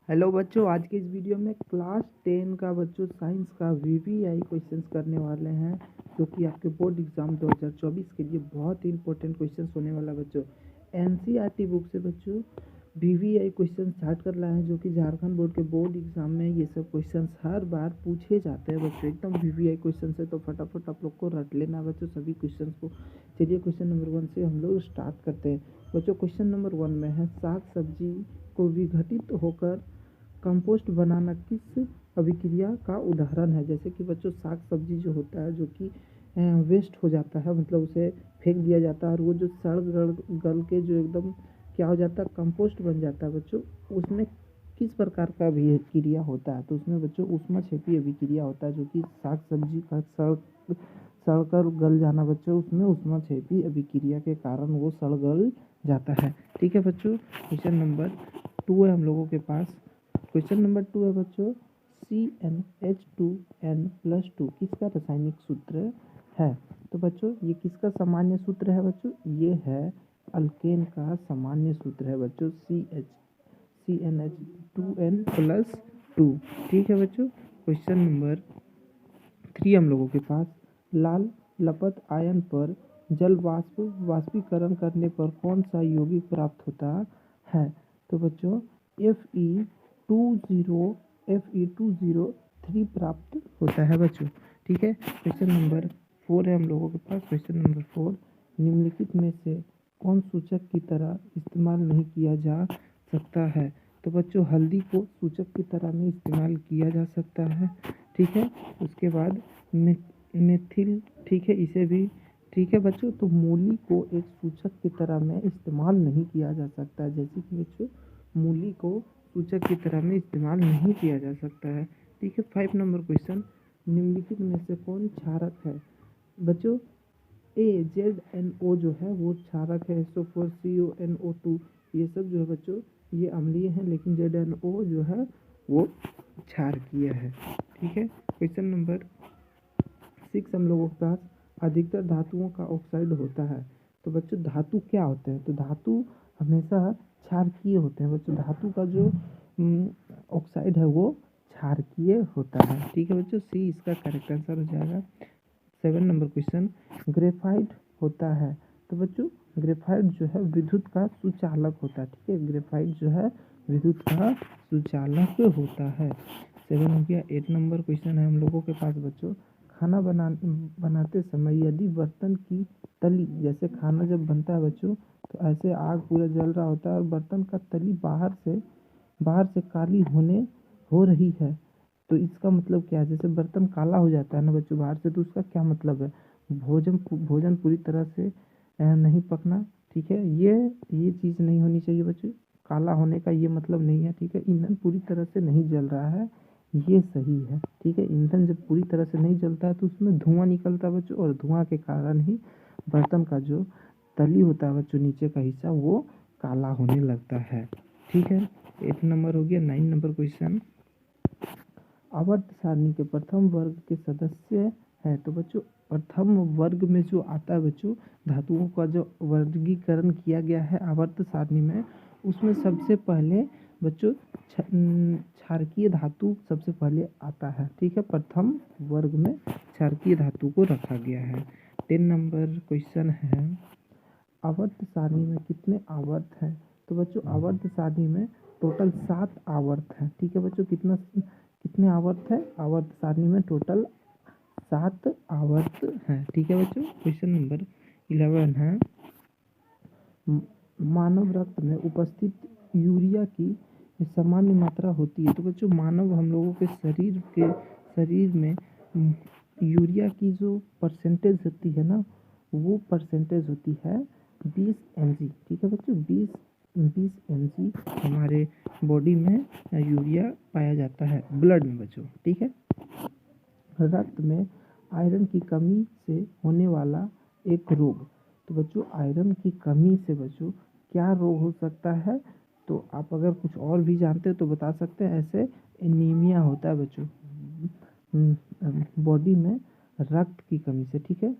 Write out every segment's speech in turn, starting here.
Hello बच्चों, आज के इस वीडियो में क्लास 10 का बच्चों साइंस का वीवीआई क्वेश्चंस करने वाले हैं, जो कि आपके बोर्ड एग्जाम 2024 के लिए बहुत ही इंपॉर्टेंट क्वेश्चंस होने वाला बच्चों। एनसीईआरटी बुक से बच्चों वीवीआई क्वेश्चन स्टार्ट कर रहे हैं, जो कि झारखंड बोर्ड के बोर्ड एग्जाम में ये सब क्वेश्चंस हर बार पूछे जाते हैं बच्चों। एकदम वीवीआई क्वेश्चन से तो फटाफट आप लोग को रट लेना बच्चों सभी क्वेश्चन को। चलिए क्वेश्चन नंबर 1 से हम लोग स्टार्ट करते हैं बच्चों। क्वेश्चन नंबर 1 में है, साग सब्जी को विघटित होकर कंपोस्ट बनाना किस अभिक्रिया का उदाहरण है। जैसे कि बच्चों साग सब्जी जो होता है, जो कि वेस्ट हो जाता है, मतलब उसे फेंक दिया जाता है, और वो जो सड़ गल के जो एकदम क्या हो जाता है, कंपोस्ट बन जाता है बच्चों। उसमें किस प्रकार का अभिक्रिया होता है, तो उसमें बच्चों ऊष्माक्षेपी अभिक्रिया होता है, जो कि साग सब्जी का सड़कर गल जाना बच्चों, उसमें ऊष्माक्षेपी अभिक्रिया के कारण वो सड़ गल जाता है। ठीक है बच्चों, क्वेश्चन नंबर 2 है हम लोगों के पास। क्वेश्चन नंबर 2 है बच्चों, CnH2n+2 किसका रासायनिक सूत्र है। तो बच्चों ये किसका सामान्य सूत्र है बच्चों, ये है अल्केन का सामान्य सूत्र है बच्चों, CnH2n+2। ठीक है बच्चों, क्वेश्चन नंबर 3 हम लोगों के पास, लाल लपत आयन पर जल वाष्पीकरण करने पर कौन सा यौगिक प्राप्त होता है। तो बच्चों Fe20 प्राप्त होता है बच्चों। ठीक है, क्वेश्चन नंबर 4 है हम लोगों के पास। क्वेश्चन नंबर 4, निम्नलिखित में से कौन सूचक की तरह इस्तेमाल नहीं किया जा सकता है। तो बच्चों हल्दी को सूचक की तरह में इस्तेमाल किया जा सकता है। ठीक है, उसके बाद मेथिल, ठीक है, इसे भी ठीक है बच्चों। तो मूली को एक सूचक की तरह में इस्तेमाल नहीं किया जा सकता है, जैसे कि बच्चों मूली को सूचक की तरह में इस्तेमाल नहीं किया जा सकता है। ठीक है, 5 नंबर क्वेश्चन, निम्नलिखित में से कौन क्षारक है। बच्चों ZnO जो है वो क्षारक है। SO4CONO2 ये सब जो है बच्चों ये अम्लीय है, लेकिन ZnO जो है वो क्षारकीय है। ठीक है, क्वेश्चन नंबर 6 हम लोगों के पास, अधिकतर धातुओं का ऑक्साइड होता है। तो बच्चों धातु क्या होते हैं, तो धातु हमेशा क्षारकीय होते हैं बच्चों। धातु का जो ऑक्साइड है वो क्षारकीय होता है। ठीक है बच्चों, सी इसका करेक्ट आंसर हो जाएगा। 7 नंबर क्वेश्चन, ग्रेफाइट होता है। तो बच्चों ग्रेफाइट जो है विद्युत का सुचालक होता है। ठीक है, ग्रेफाइट जो है विद्युत का सुचालक होता है। 7 हो गया। 8 नंबर क्वेश्चन है हम लोगों के पास बच्चों, खाना बनाते समय यदि बर्तन की तली, जैसे खाना जब बनता है बच्चों तो ऐसे आग पूरा जल रहा होता है और बर्तन का तली बाहर से काली हो रही है, तो इसका मतलब क्या है। जैसे बर्तन काला हो जाता है ना बच्चों बाहर से, तो उसका क्या मतलब है, भोजन पूरी तरह से नहीं पकना। ठीक है, ये चीज़ नहीं होनी चाहिए बच्चों, काला होने का ये मतलब नहीं है। ठीक है, ईंधन पूरी तरह से नहीं जल रहा है, ये सही है। ठीक है, ईंधन जब पूरी तरह से नहीं जलता है तो उसमें धुआं निकलता है बच्चों, और धुआं के कारण ही बर्तन का जो तली होता है बच्चों, नीचे का हिस्सा, वो काला होने लगता है। ठीक है, 8 नंबर हो गया। 9 नंबर क्वेश्चन, आवर्त सारणी के प्रथम वर्ग के सदस्य हैं। तो बच्चों प्रथम वर्ग में जो आता है बच्चों, धातुओं का जो वर्गीकरण किया गया है आवर्त सारणी में, उसमें सबसे पहले बच्चों क्षारकीय धातु सबसे पहले आता है। ठीक है, प्रथम वर्ग में क्षारकीय धातु को रखा गया है। 10 नंबर क्वेश्चन है, आवर्त सारणी में कितने आवर्त हैं। तो बच्चों आवर्त सारणी में टोटल 7 आवर्त हैं। ठीक है बच्चों, कितने आवर्त है, आवर्त सारणी में टोटल 7 आवर्त हैं। ठीक है बच्चों, क्वेश्चन नंबर 11 है, मानव रक्त में उपस्थित यूरिया की सामान्य मात्रा होती है। तो बच्चों मानव हम लोगों के शरीर में यूरिया की जो परसेंटेज होती है ना, वो परसेंटेज होती है 20 mg। ठीक है बच्चों, 20 mg हमारे बॉडी में यूरिया पाया जाता है, ब्लड में बच्चों। ठीक है, रक्त में आयरन की कमी से होने वाला एक रोग। तो बच्चों आयरन की कमी से बच्चों क्या रोग हो सकता है, तो आप अगर कुछ और भी जानते हो तो बता सकते हैं। ऐसे एनीमिया होता है बच्चों बॉडी में रक्त की कमी से। ठीक है,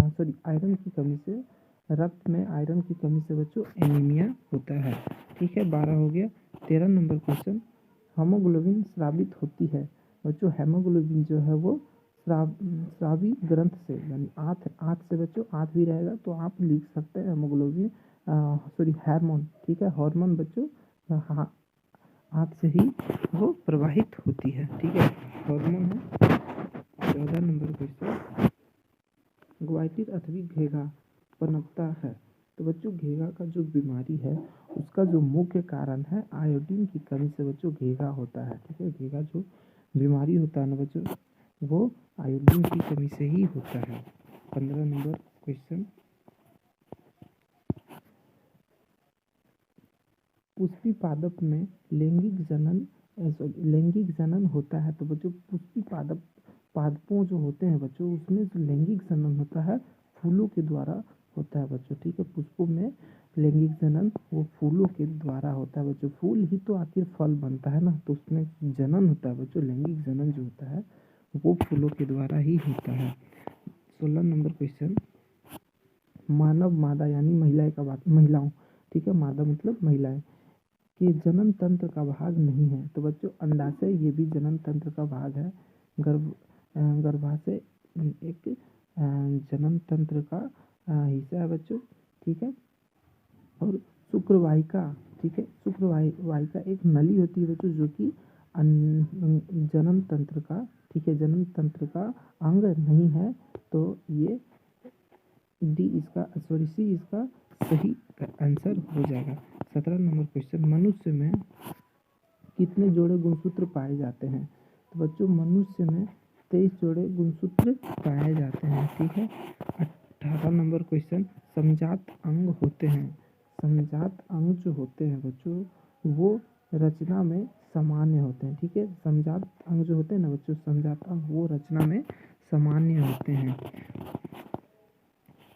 सॉरी आयरन की कमी से, रक्त में आयरन की कमी से बच्चों एनीमिया होता है। ठीक है, 12 हो गया। 13 नंबर क्वेश्चन, हीमोग्लोबिन स्रावित होती है। बच्चों हीमोग्लोबिन जो है वो स्रावी ग्रंथ से, यानी आंत से बच्चों, आंत भी रहेगा तो आप लिख सकते हैं हीमोग्लोबिन, सॉरी हार्मोन, ठीक है, हार्मोन बच्चों आंत से ही वो प्रवाहित होती है, ठीक है, हार्मोन है। 14 नंबर क्वेश्चन, ग्वाइटिस अथवा घेघा पनपता है। तो बच्चों घेघा का जो बीमारी है उसका जो मुख्य कारण है आयोडीन की कमी से बच्चों घेघा होता है, ठीक है। घेघा जो बीमारी होता है ना बच्चों, वो आयोडीन की कमी से ही होता है। 15 नंबर क्वेश्चन, पुष्पी पादप में लैंगिक जनन होता है। तो बच्चों पुष्पी पादपों जो होते हैं बच्चों, उसमें जो लैंगिक जनन होता है फूलों के द्वारा होता है बच्चों, ठीक है। पुष्पों में लैंगिक जनन वो फूलों के द्वारा होता है बच्चों। फूल ही तो आखिर फल बनता है ना, तो उसमें जनन होता है बच्चों, लैंगिक जनन जो होता है वो फूलों के द्वारा ही होता है। 16 नंबर क्वेश्चन, मानव मादा यानी महिलाओं, ठीक है, मादा मतलब महिलाएं कि जनन तंत्र का भाग नहीं है। तो बच्चों अंडाशय ये भी जनन तंत्र का भाग है। गर्भाशय एक जनन तंत्र का हिस्सा है बच्चों, ठीक है। और शुक्रवाहिका, ठीक है, शुक्रवाहिका एक नली होती है बच्चों जो कि जनन तंत्र का, ठीक है, जनन तंत्र का अंग नहीं है। तो ये सी इसका सही आंसर हो जाएगा। 17 नंबर क्वेश्चन, मनुष्य में कितने जोड़े गुणसूत्र पाए जाते हैं। तो बच्चों मनुष्य में 23 जोड़े गुणसूत्र पाए जाते हैं, ठीक है। 18 नंबर क्वेश्चन, समजात अंग होते हैं। समजात अंग जो होते हैं बच्चों वो रचना में सामान्य होते हैं, ठीक है। समजात अंग जो होते हैं ना बच्चों, समजात अंग वो रचना में सामान्य होते हैं।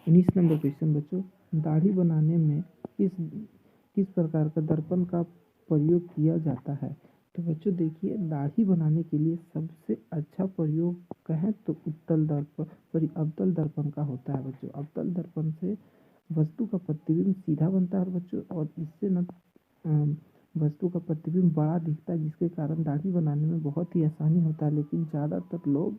19 नंबर क्वेश्चन बच्चों, दाढ़ी बनाने में किस प्रकार का दर्पण का प्रयोग किया जाता है। तो बच्चों देखिए दाढ़ी बनाने के लिए सबसे अच्छा प्रयोग कहें तो अवतल दर्पण का होता है बच्चों। अवतल दर्पण से वस्तु का प्रतिबिंब सीधा बनता है बच्चों, और इससे न वस्तु का प्रतिबिंब बड़ा दिखता है, जिसके कारण दाढ़ी बनाने में बहुत ही आसानी होता है। लेकिन ज़्यादातर लोग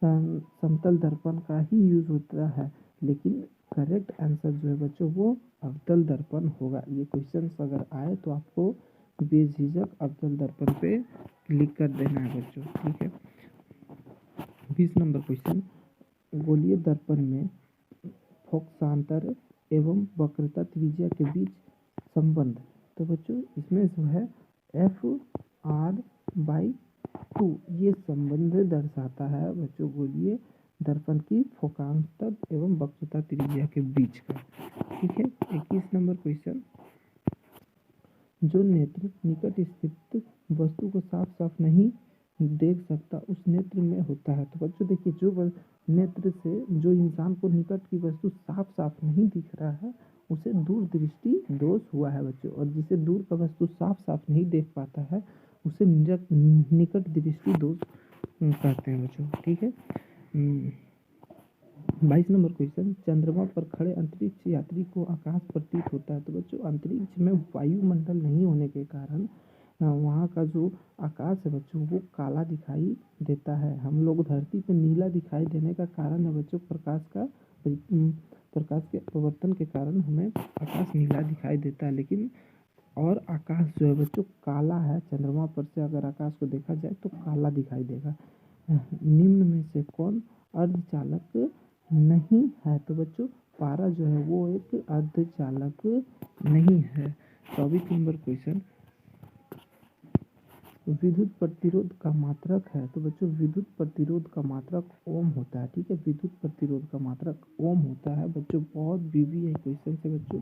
समतल दर्पण का ही यूज़ होता है, लेकिन करेक्ट आंसर जो है बच्चों वो अवतल दर्पण होगा। ये क्वेश्चन अगर आए तो आपको बेझिझक अवतल दर्पण पे क्लिक कर देना है बच्चों, ठीक है। 20 नंबर क्वेश्चन, गोलीय दर्पण में फोकसांतर एवं वक्रता त्रिज्या के बीच संबंध। तो बच्चों इसमें जो है FR/2 ये संबंध दर्शाता है बच्चों गोलीय दर्पण की फोकांतर एवं वक्रता त्रिज्या के बीच का, ठीक है। 21 नंबर क्वेश्चन, जो नेत्र निकट स्थित वस्तु को साफ साफ नहीं देख सकता उस नेत्र में होता है। तो बच्चों देखिए जो नेत्र से जो इंसान को निकट की वस्तु साफ साफ नहीं दिख रहा है उसे दूर दृष्टि दोष हुआ है बच्चों, और जिसे दूर का वस्तु साफ साफ नहीं देख पाता है उसे निकट दृष्टि दोष कहते हैं बच्चों, ठीक है। 22 नंबर क्वेश्चन, चंद्रमा पर खड़े अंतरिक्ष यात्री को आकाश प्रतीत होता है। तो बच्चों अंतरिक्ष में वायुमंडल नहीं होने के कारण वहाँ का जो आकाश है बच्चों वो काला दिखाई देता है। हम लोग धरती पे नीला दिखाई देने का कारण है बच्चों प्रकाश के अपवर्तन के कारण हमें आकाश नीला दिखाई देता है, लेकिन और आकाश जो है बच्चों काला है। चंद्रमा पर से अगर आकाश को देखा जाए तो काला दिखाई देगा। निम्न में से कौन अर्धचालक नहीं है। तो बच्चों पारा जो है वो एक अर्धचालक नहीं है। 24 नंबर क्वेश्चन, विद्युत प्रतिरोध का मात्रक है। तो बच्चों विद्युत प्रतिरोध का मात्रक ओम होता है, ठीक है। विद्युत प्रतिरोध का मात्रक ओम होता है बच्चों। बहुत बीवी है क्वेश्चन से बच्चों,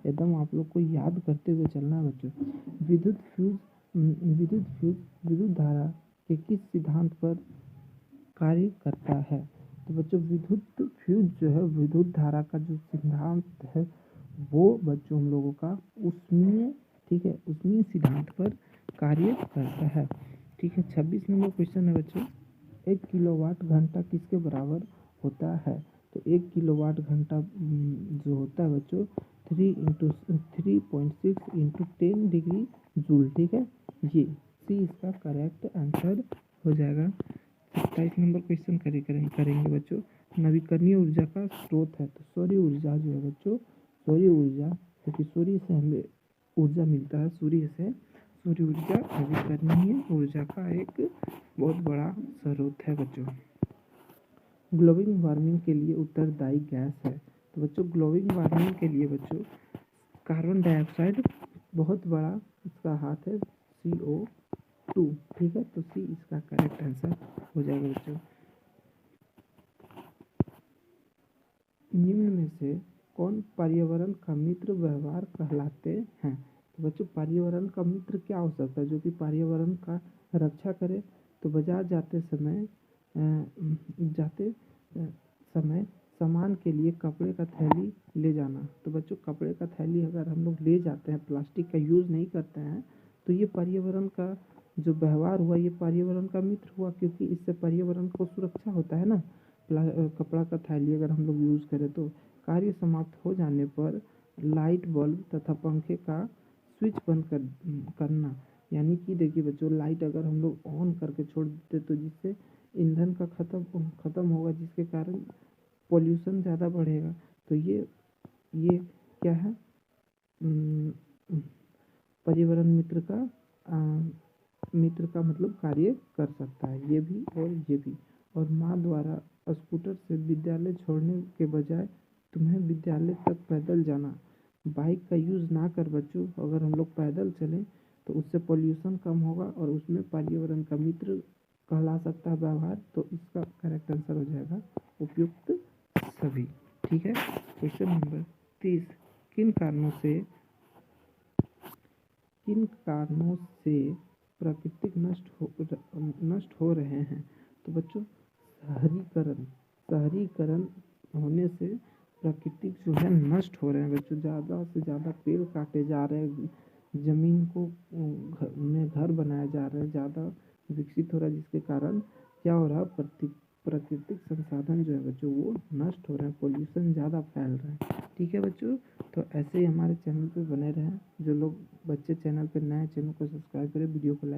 एकदम आप लोग को याद करते हुए चलना है बच्चों। विद्युत धारा के किस सिद्धांत पर कार्य करता है। तो बच्चों विद्युत फ्यूज जो है विद्युत धारा का जो सिद्धांत है वो बच्चों हम लोगों का उसमें, ठीक है, उसमें सिद्धांत पर कार्य करता है, ठीक है। 26 नंबर क्वेश्चन है बच्चों, 1 किलोवाट घंटा किसके बराबर होता है। तो 1 किलोवाट घंटा जो होता है बच्चों 3.6 × 10 डिग्री जूल, ठीक है। ये सी इसका करेक्ट आंसर हो जाएगा। 27 नंबर क्वेश्चन करेंगे बच्चों। नवीकरणीय ऊर्जा का स्रोत है तो सौर ऊर्जा जो है बच्चों, सौर ऊर्जा, क्योंकि सूर्य से हमें ऊर्जा मिलता है, सूर्य ऊर्जा नवीकरणीय ऊर्जा का एक बहुत बड़ा स्रोत है बच्चों। ग्लोबल वार्मिंग के लिए उत्तरदायी गैस है तो बच्चों ग्लोबल वार्मिंग के लिए बच्चों कार्बन डाइऑक्साइड बहुत बड़ा इसका हाथ है, CO2, ठीक है। तो सी इसका करेक्ट आंसर हो जाएगा बच्चों। निम्न में से कौन पर्यावरण का मित्र व्यवहार कहलाते हैं? तो बच्चों पर्यावरण का मित्र क्या हो सकता है जो कि पर्यावरण का रक्षा करे? तो बाजार जाते समय सामान के लिए कपड़े का थैली ले जाना। तो बच्चों कपड़े का थैली अगर हम लोग ले जाते हैं, प्लास्टिक का यूज़ नहीं करते हैं, तो ये पर्यावरण का जो व्यवहार हुआ ये पर्यावरण का मित्र हुआ, क्योंकि इससे पर्यावरण को सुरक्षा होता है ना। कपड़ा का थैली अगर हम लोग यूज़ करें तो कार्य समाप्त हो जाने पर लाइट बल्ब तथा पंखे का स्विच बंद करना। यानी कि देखिए बच्चों, लाइट अगर हम लोग ऑन करके छोड़ देते तो जिससे ईंधन का ख़त्म होगा, जिसके कारण पोल्यूशन ज़्यादा बढ़ेगा। तो ये क्या है, पर्यावरण मित्र का मतलब कार्य कर सकता है, ये भी और ये भी। और माँ द्वारा स्कूटर से विद्यालय छोड़ने के बजाय तुम्हें विद्यालय तक पैदल जाना। बाइक का यूज़ ना कर बच्चों, अगर हम लोग पैदल चलें तो उससे पोल्यूशन कम होगा और उसमें पर्यावरण का मित्र कहला सकता है व्यवहार। तो इसका करेक्ट आंसर हो जाएगा उपयुक्त सभी, ठीक है। क्वेश्चन नंबर 30, किन कारणों से प्राकृतिक नष्ट हो रहे हैं? तो बच्चों शहरीकरण होने से प्राकृतिक जो है नष्ट हो रहे हैं बच्चों। ज़्यादा से ज़्यादा पेड़ काटे जा रहे हैं, ज़मीन को में घर बनाया जा रहा है, ज़्यादा विकसित हो रहा है, जिसके कारण क्या हो रहा है, प्राकृतिक संसाधन जो है बच्चों वो नष्ट हो रहे हैं, पोल्यूशन ज़्यादा फैल रहा है, ठीक है बच्चों। तो ऐसे ही हमारे चैनल पे बने रहें। जो लोग बच्चे चैनल पे नए, चैनल को सब्सक्राइब करें, वीडियो को लाइक